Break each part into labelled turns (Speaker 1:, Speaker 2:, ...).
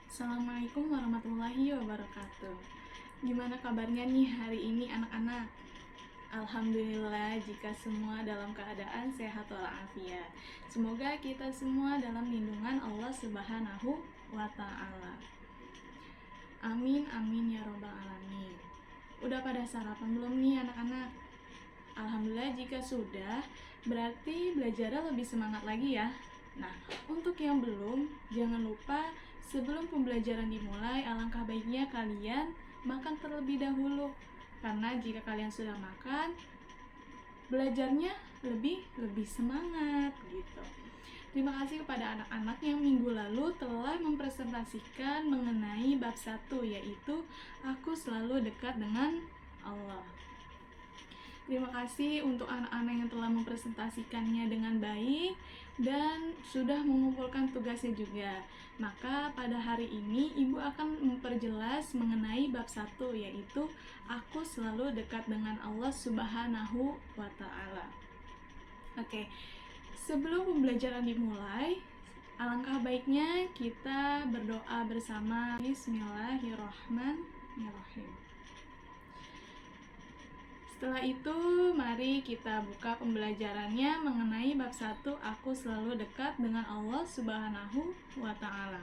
Speaker 1: Assalamualaikum warahmatullahi wabarakatuh. Gimana kabarnya nih hari ini anak-anak? Alhamdulillah jika semua dalam keadaan sehat walafiat. Semoga kita semua dalam lindungan Allah Subhanahu wa Ta'ala. Amin amin ya robbal alamin. Udah pada sarapan belum nih anak-anak? Alhamdulillah jika sudah, berarti belajarnya lebih semangat lagi ya. Nah, untuk yang belum, jangan lupa sebelum pembelajaran dimulai, alangkah baiknya kalian makan terlebih dahulu. Karena jika kalian sudah makan, belajarnya lebih semangat gitu. Terima kasih kepada anak-anak yang minggu lalu telah mempresentasikan mengenai bab 1, yaitu aku selalu dekat dengan Allah. Terima kasih untuk anak-anak yang telah mempresentasikannya dengan baik dan sudah mengumpulkan tugasnya juga. Maka pada hari ini Ibu akan memperjelas mengenai bab 1, yaitu aku selalu dekat dengan Allah Subhanahu wa Ta'ala. Oke, sebelum pembelajaran dimulai, alangkah baiknya kita berdoa bersama. Bismillahirrahmanirrahim. Setelah itu, mari kita buka pembelajarannya mengenai bab 1, aku selalu dekat dengan Allah Subhanahu wa Ta'ala.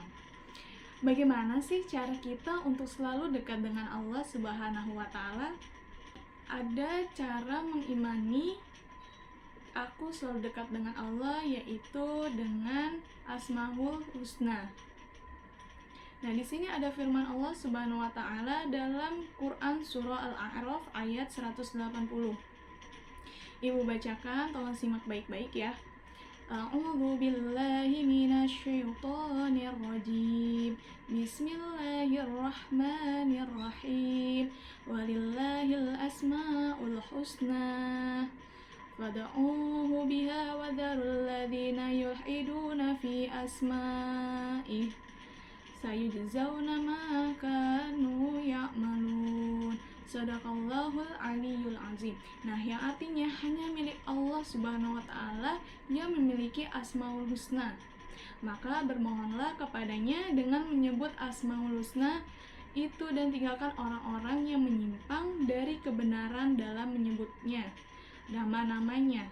Speaker 1: Bagaimana sih cara kita untuk selalu dekat dengan Allah Subhanahu wa Ta'ala? Ada cara mengimani aku selalu dekat dengan Allah, yaitu dengan Asmaul Husna. Nah, di sini ada firman Allah Subhanahu wa Ta'ala dalam Quran surah Al-A'raf ayat 180. Ibu bacakan, tolong simak baik-baik ya. A'udzu billahi minasyaitonir rajim. Bismillahirrahmanirrahim. Walillahil asmaul husna. Fad'uuhu biha wa dzarul ladzina yulhiduna fi asma'ih. Sayujzauna ma kanu ya'malun. Shadaqallahul aliyyul azim. Nah, yang artinya hanya milik Allah Subhanahu wa Ta'ala yang memiliki Asmaul Husna. Maka bermohonlah kepadanya dengan menyebut Asmaul Husna itu dan tinggalkan orang-orang yang menyimpang dari kebenaran dalam menyebutnya, nama-namanya.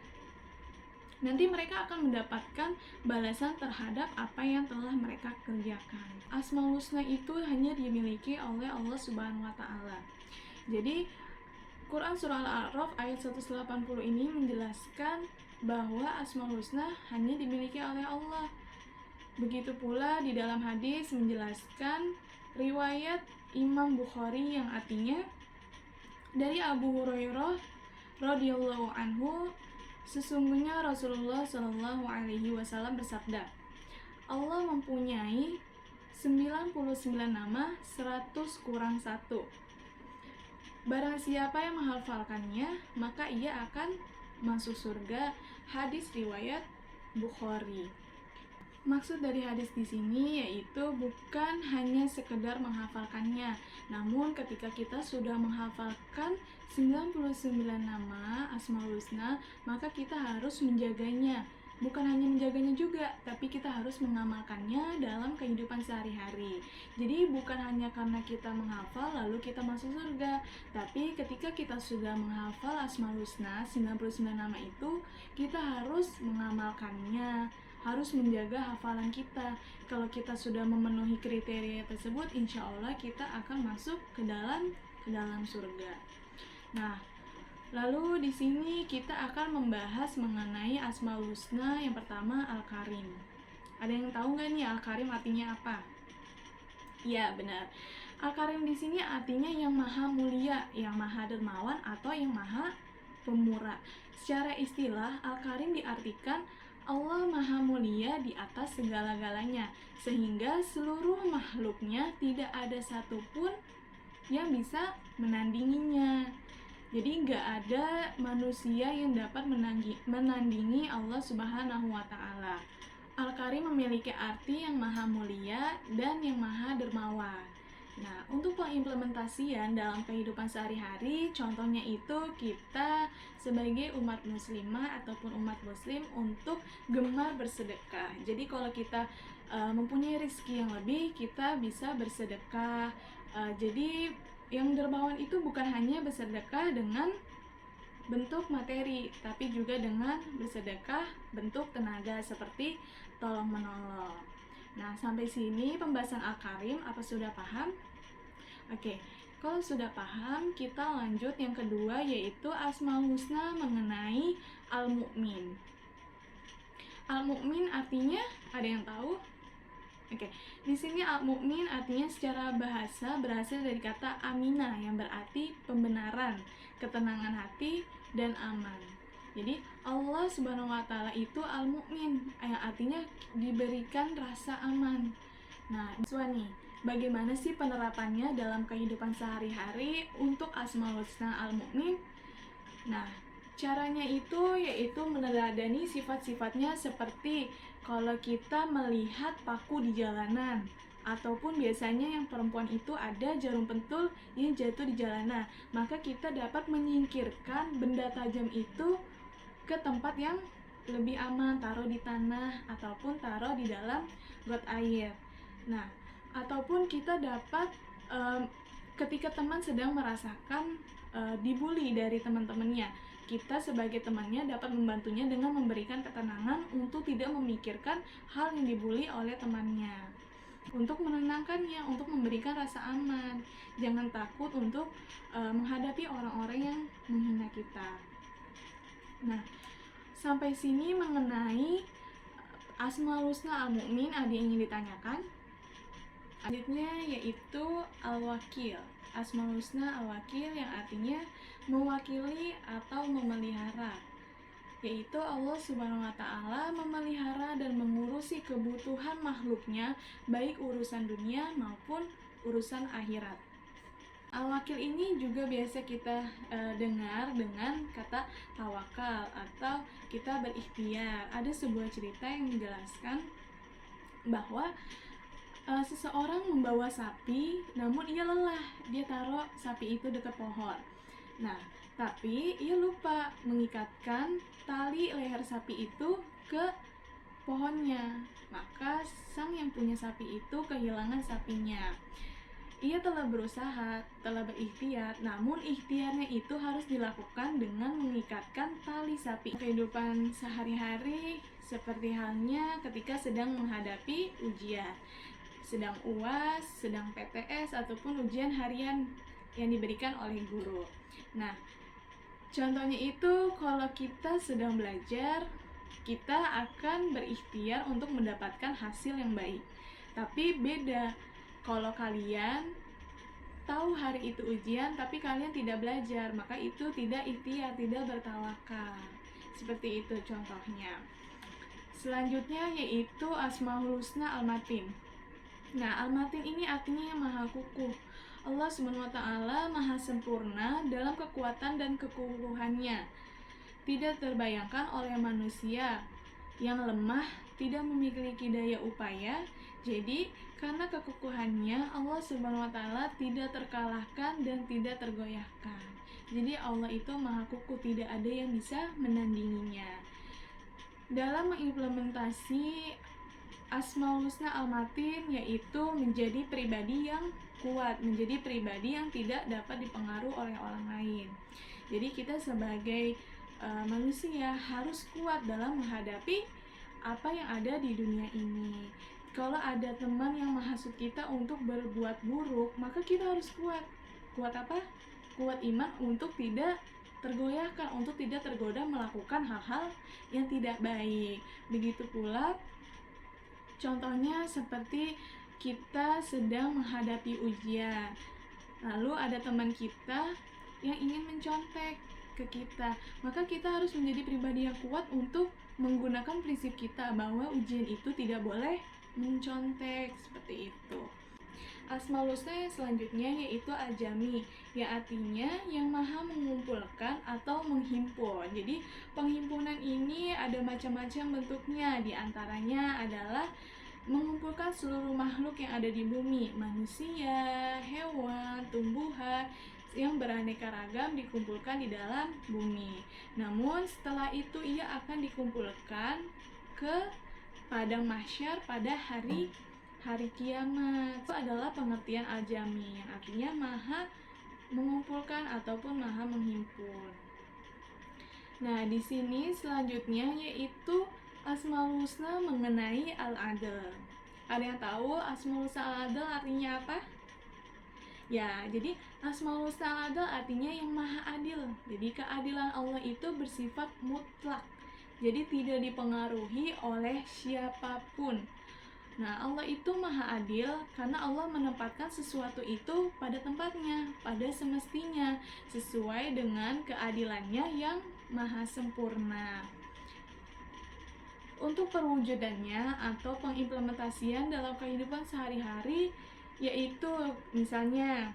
Speaker 1: Nanti mereka akan mendapatkan balasan terhadap apa yang telah mereka kerjakan. Asmaul Husna itu hanya dimiliki oleh Allah Subhanahu wa Ta'ala. Jadi Quran surah Al-A'raf ayat 180 ini menjelaskan bahwa Asmaul Husna hanya dimiliki oleh Allah. Begitu pula di dalam hadis menjelaskan riwayat Imam Bukhari yang artinya dari Abu Hurairah radhiyallahu anhu, sesungguhnya Rasulullah Shallallahu alaihi wasallam bersabda, Allah mempunyai 99 nama 100 kurang 1. Barang siapa yang menghafalkannya, maka ia akan masuk surga. Hadis riwayat Bukhari. Maksud dari hadis di sini yaitu bukan hanya sekedar menghafalkannya, namun ketika kita sudah menghafalkan 99 nama Asmaul Husna, maka kita harus menjaganya. Bukan hanya menjaganya juga, tapi kita harus mengamalkannya dalam kehidupan sehari-hari. Jadi bukan hanya karena kita menghafal lalu kita masuk surga, tapi ketika kita sudah menghafal Asmaul Husna 99 nama itu, kita harus mengamalkannya, harus menjaga hafalan kita. Kalau kita sudah memenuhi kriteria tersebut, insya Allah kita akan masuk ke dalam surga. Nah, lalu di sini kita akan membahas mengenai Asmaul Husna. Yang pertama Al-Karim. Ada yang tahu nggak nih Al-Karim artinya apa? Ya, benar. Al-Karim di sini artinya yang maha mulia, yang maha dermawan, atau yang maha pemurah. Secara istilah, Al-Karim diartikan Allah maha mulia di atas segala-galanya, sehingga seluruh makhluknya tidak ada satupun yang bisa menandinginya. Jadi nggak ada manusia yang dapat menandingi Allah Subhanahu wa Ta'ala. Al-Karim memiliki arti yang maha mulia dan yang maha dermawan. Nah, untuk pengimplementasian dalam kehidupan sehari-hari, contohnya itu kita sebagai umat muslimah ataupun umat muslim untuk gemar bersedekah. Jadi kalau kita mempunyai rezeki yang lebih, kita bisa bersedekah. Jadi yang dermawan itu bukan hanya bersedekah dengan bentuk materi, tapi juga dengan bersedekah bentuk tenaga seperti tolong menolong. Nah, sampai sini pembahasan Al-Karim, apa sudah paham? Oke, kalau sudah paham, kita lanjut yang kedua, yaitu Asmaul Husna mengenai Al-Mu'min. Al-Mu'min artinya, ada yang tahu? Oke, di sini Al-Mu'min artinya secara bahasa berasal dari kata aminah yang berarti pembenaran, ketenangan hati, dan aman. Jadi Allah Subhanahu wa taala itu Al-Mu'min yang artinya diberikan rasa aman. Nah, nih, bagaimana sih penerapannya dalam kehidupan sehari-hari untuk Asmaul Husna Al-Mu'min? Nah, caranya itu yaitu meneladani sifat-sifatnya seperti kalau kita melihat paku di jalanan, ataupun biasanya yang perempuan itu ada jarum pentul yang jatuh di jalanan, maka kita dapat menyingkirkan benda tajam itu ke tempat yang lebih aman, taruh di tanah ataupun taruh di dalam got air. Nah, ataupun kita dapat ketika teman sedang merasakan dibully dari teman-temannya, kita sebagai temannya dapat membantunya dengan memberikan ketenangan untuk tidak memikirkan hal yang dibully oleh temannya, untuk menenangkannya, untuk memberikan rasa aman. Jangan takut untuk menghadapi orang-orang yang menghina kita. Nah, sampai sini mengenai Asmaul Husna Al-Mu'min, ada yang ingin ditanyakan? Selanjutnya yaitu Al-Wakil. Asmaul Husna Al-Wakil yang artinya mewakili atau memelihara, yaitu Allah Subhanahu wa taala memelihara dan mengurusi kebutuhan makhluknya, baik urusan dunia maupun urusan akhirat. Al-Wakil ini juga biasa kita dengar dengan kata tawakal atau kita berikhtiar. Ada sebuah cerita yang menjelaskan bahwa seseorang membawa sapi, namun ia lelah. Dia taruh sapi itu dekat pohon. Nah, tapi ia lupa mengikatkan tali leher sapi itu ke pohonnya. Maka sang yang punya sapi itu kehilangan sapinya. Ia telah berusaha, telah berikhtiar, namun ikhtiarnya itu harus dilakukan dengan mengikatkan tali sapi. Kehidupan sehari-hari seperti halnya ketika sedang menghadapi ujian, sedang UAS, sedang PTS, ataupun ujian harian yang diberikan oleh guru. Nah, contohnya itu kalau kita sedang belajar, kita akan berikhtiar untuk mendapatkan hasil yang baik. Tapi beda kalau kalian tahu hari itu ujian tapi kalian tidak belajar, maka itu tidak ikhtiar, tidak bertawakal. Seperti itu contohnya. Selanjutnya yaitu Asmaul Husna Al-Matin. Nah, Al-Matin ini artinya yang maha kukuh. Allah SWT maha sempurna dalam kekuatan dan kekukuhannya. Tidak terbayangkan oleh manusia yang lemah, tidak memiliki daya upaya. Jadi, karena kekukuhannya, Allah SWT tidak terkalahkan dan tidak tergoyahkan. Jadi, Allah itu maha kukuh, tidak ada yang bisa menandinginya. Dalam mengimplementasi Asmaul Husna Al-Matin, yaitu menjadi pribadi yang kuat, menjadi pribadi yang tidak dapat dipengaruhi oleh orang lain. Jadi kita sebagai manusia harus kuat dalam menghadapi apa yang ada di dunia ini. Kalau ada teman yang menghasut kita untuk berbuat buruk, maka kita harus kuat. Kuat apa? Kuat iman untuk tidak tergoyahkan, untuk tidak tergoda melakukan hal-hal yang tidak baik. Begitu pula contohnya seperti kita sedang menghadapi ujian, lalu ada teman kita yang ingin mencontek ke kita, maka kita harus menjadi pribadi yang kuat untuk menggunakan prinsip kita bahwa ujian itu tidak boleh mencontek, seperti itu. Asmaul Husna yang selanjutnya yaitu Al-Jami, yang artinya yang maha mengumpulkan atau menghimpun. Jadi penghimpunan ini ada macam-macam bentuknya, diantaranya adalah mengumpulkan seluruh makhluk yang ada di bumi, manusia, hewan, tumbuhan, yang beraneka ragam dikumpulkan di dalam bumi. Namun setelah itu ia akan dikumpulkan ke padang mahsyar pada hari kiamat. Itu adalah pengertian al-jami, yang artinya maha mengumpulkan ataupun maha menghimpun. Nah, di sini selanjutnya yaitu Asmaul Husna mengenai Al-Adl. Ada yang tahu Asmaul Husna Al-Adl artinya apa? Ya, jadi Asmaul Husna Al-Adl artinya yang maha adil. Jadi keadilan Allah itu bersifat mutlak. Jadi tidak dipengaruhi oleh siapapun. Nah, Allah itu maha adil karena Allah menempatkan sesuatu itu pada tempatnya, pada semestinya, sesuai dengan keadilannya yang maha sempurna. Untuk perwujudannya atau pengimplementasian dalam kehidupan sehari-hari, yaitu misalnya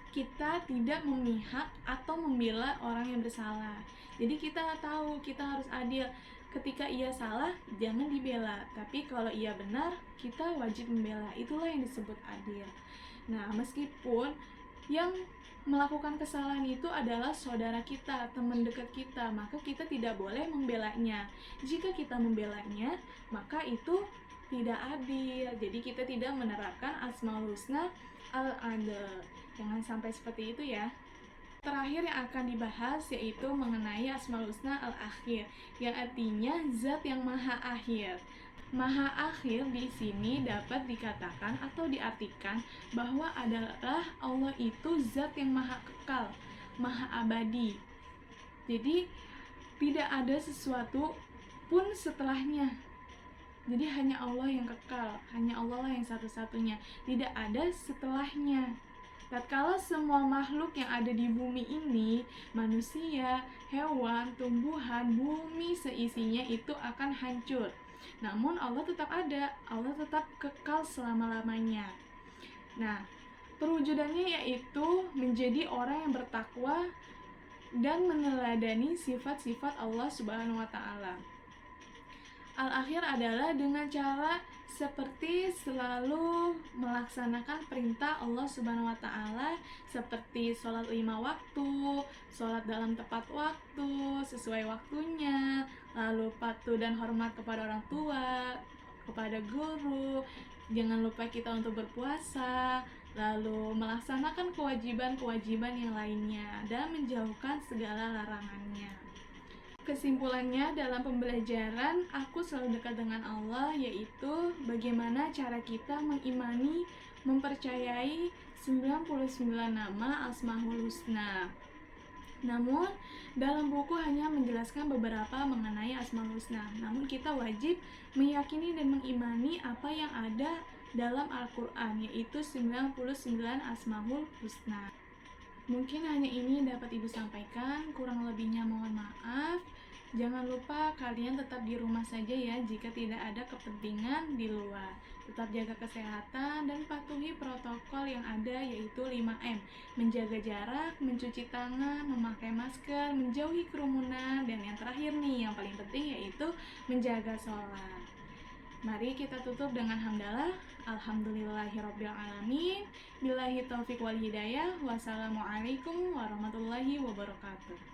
Speaker 1: kita tidak memihak atau membela orang yang bersalah. Jadi kita tahu kita harus adil. Ketika ia salah, jangan dibela. Tapi kalau ia benar, kita wajib membela. Itulah yang disebut adil. Nah, meskipun yang melakukan kesalahan itu adalah saudara kita, teman dekat kita, maka kita tidak boleh membelanya. Jika kita membelanya, maka itu tidak adil. Jadi kita tidak menerapkan Asmaul Husna Al-Adl. Jangan sampai seperti itu ya. Terakhir yang akan dibahas yaitu mengenai Asmaul Husna Al-Akhir, yang artinya zat yang maha akhir. Maha akhir di sini dapat dikatakan atau diartikan bahwa adalah Allah itu zat yang maha kekal, maha abadi. Jadi tidak ada sesuatu pun setelahnya. Jadi hanya Allah yang kekal, hanya Allah lah yang satu-satunya, tidak ada setelahnya. Tatkala semua makhluk yang ada di bumi ini, manusia, hewan, tumbuhan, bumi seisinya itu akan hancur. Namun Allah tetap ada, Allah tetap kekal selama-lamanya. Nah, perwujudannya yaitu menjadi orang yang bertakwa dan meneladani sifat-sifat Allah Subhanahu wa Ta'ala. Al-akhir adalah dengan cara seperti selalu melaksanakan perintah Allah Subhanahu wa Ta'ala, seperti sholat 5 waktu, sholat dalam tepat waktu, sesuai waktunya, lalu patuh dan hormat kepada orang tua, kepada guru, jangan lupa kita untuk berpuasa, lalu melaksanakan kewajiban-kewajiban yang lainnya, dan menjauhkan segala larangannya. Kesimpulannya, dalam pembelajaran aku selalu dekat dengan Allah, yaitu bagaimana cara kita mengimani, mempercayai 99 nama Asmaul Husna. Namun, dalam buku hanya menjelaskan beberapa mengenai Asmaul Husna. Namun kita wajib meyakini dan mengimani apa yang ada dalam Al-Quran, yaitu 99 Asmaul Husna. Mungkin hanya ini dapat Ibu sampaikan, kurang lebihnya mohon maaf. Jangan lupa kalian tetap di rumah saja ya jika tidak ada kepentingan di luar. Tetap jaga kesehatan dan patuhi protokol yang ada, yaitu 5M. Menjaga jarak, mencuci tangan, memakai masker, menjauhi kerumunan, dan yang terakhir nih, yang paling penting yaitu menjaga sholat. Mari kita tutup dengan hamdalah. Alhamdulillahirobbilalamin. Billahi taufiq wal hidayah. Wassalamualaikum warahmatullahi wabarakatuh.